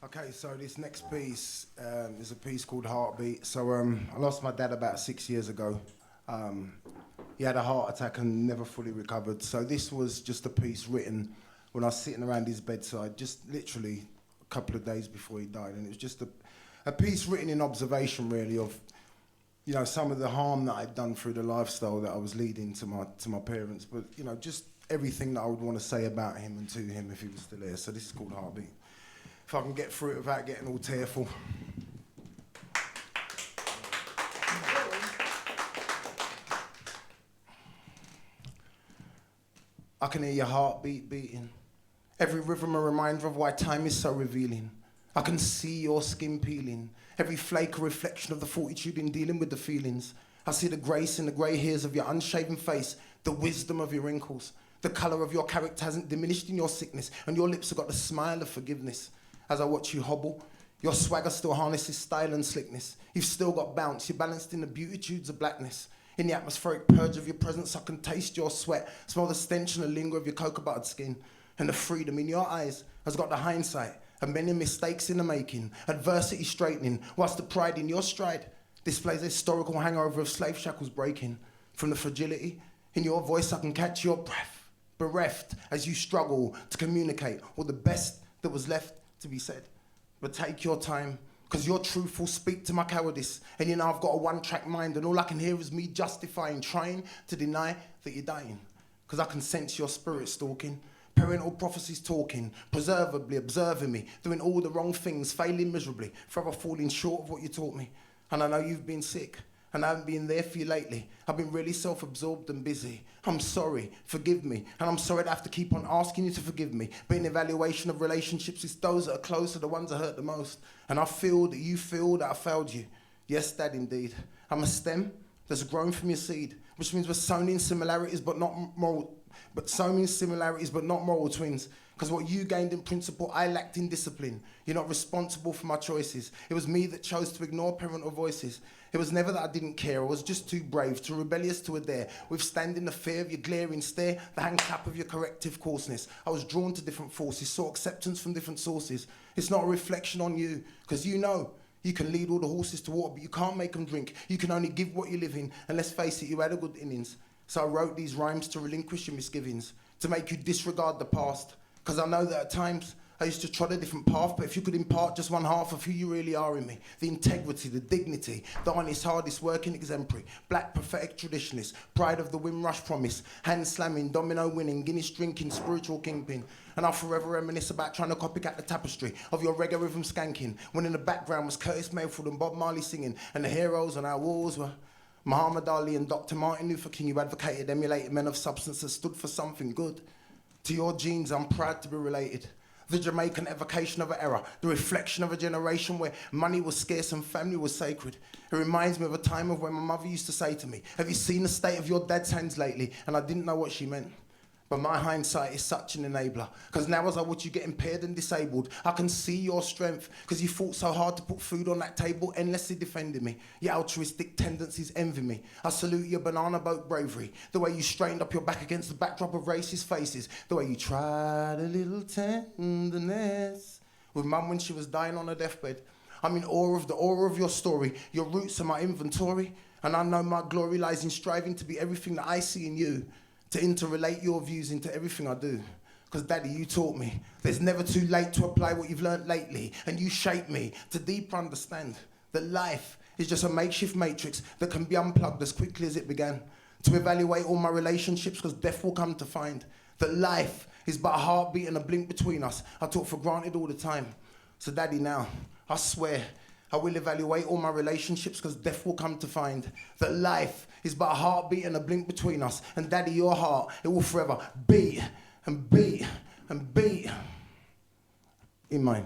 Okay, so this next piece is a piece called Heartbeat. So I lost my dad about 6 years ago. He had a heart attack and never fully recovered. So this was just a piece written when I was sitting around his bedside, just literally a couple of days before he died. And it was just a piece written in observation, really, of some of the harm that I'd done through the lifestyle that I was leading to my parents. But just everything that I would want to say about him and to him if he was still here. So this is called Heartbeat. If I can get through it without getting all tearful. I can hear your heartbeat beating. Every rhythm a reminder of why time is so revealing. I can see your skin peeling. Every flake a reflection of the fortitude in dealing with the feelings. I see the grace in the grey hairs of your unshaven face, the wisdom of your wrinkles. The colour of your character hasn't diminished in your sickness, and your lips have got the smile of forgiveness. As I watch you hobble, your swagger still harnesses style and slickness. You've still got bounce, you're balanced in the beatitudes of blackness. In the atmospheric purge of your presence, I can taste your sweat, smell the stench and the linger of your cocoa-buttered skin. And the freedom in your eyes has got the hindsight of many mistakes in the making, adversity straightening, whilst the pride in your stride displays a historical hangover of slave shackles breaking. From the fragility in your voice, I can catch your breath, bereft as you struggle to communicate all the best that was left to be said. But take your time, because your truth will speak to my cowardice. And I've got a one-track mind, and all I can hear is me justifying, trying to deny that you're dying. Because I can sense your spirit stalking, parental prophecies talking, preservably observing me, doing all the wrong things, failing miserably, forever falling short of what you taught me. And I know you've been sick, and I haven't been there for you lately. I've been really self-absorbed and busy. I'm sorry, forgive me. And I'm sorry to have to keep on asking you to forgive me. But in evaluation of relationships, it's those that are close are the ones that hurt the most. And I feel that you feel that I failed you. Yes, Dad, indeed. I'm a stem that's grown from your seed, which means we're sown in similarities but not moral twins. Because what you gained in principle, I lacked in discipline. You're not responsible for my choices. It was me that chose to ignore parental voices. It was never that I didn't care. I was just too brave, too rebellious to dare, withstanding the fear of your glaring stare, the handclap of your corrective coarseness. I was drawn to different forces, sought acceptance from different sources. It's not a reflection on you, because you know you can lead all the horses to water, but you can't make them drink. You can only give what you live in, and let's face it, you had a good innings. So I wrote these rhymes to relinquish your misgivings, to make you disregard the past. Because I know that at times I used to trod a different path, but if you could impart just one half of who you really are in me, the integrity, the dignity, the honest, hardest working exemplary, black prophetic traditionalist, pride of the Windrush promise, hand slamming, domino winning, Guinness drinking, spiritual kingpin. And I'll forever reminisce about trying to copycat the tapestry of your reggae rhythm skanking, when in the background was Curtis Mayfield and Bob Marley singing, and the heroes on our walls were Muhammad Ali and Dr. Martin Luther King. You advocated, emulated men of substance that stood for something good. To your genes, I'm proud to be related. The Jamaican evocation of an era, the reflection of a generation where money was scarce and family was sacred. It reminds me of a time of when my mother used to say to me, have you seen the state of your dad's hands lately? And I didn't know what she meant. But my hindsight is such an enabler. Because now as I watch you get impaired and disabled, I can see your strength. Because you fought so hard to put food on that table, endlessly defending me. Your altruistic tendencies envy me. I salute your banana boat bravery. The way you strained up your back against the backdrop of racist faces. The way you tried a little tenderness with Mum when she was dying on her deathbed. I'm in awe of your story. Your roots are my inventory. And I know my glory lies in striving to be everything that I see in you. To interrelate your views into everything I do. Because Daddy, you taught me there's never too late to apply what you've learnt lately, and you shaped me to deeper understand that life is just a makeshift matrix that can be unplugged as quickly as it began. To evaluate all my relationships, because death will come to find that life is but a heartbeat and a blink between us. I took for granted all the time. So Daddy, now, I swear, I will evaluate all my relationships, because death will come to find that life is but a heartbeat and a blink between us. And Daddy, your heart, it will forever beat and beat and beat in mine.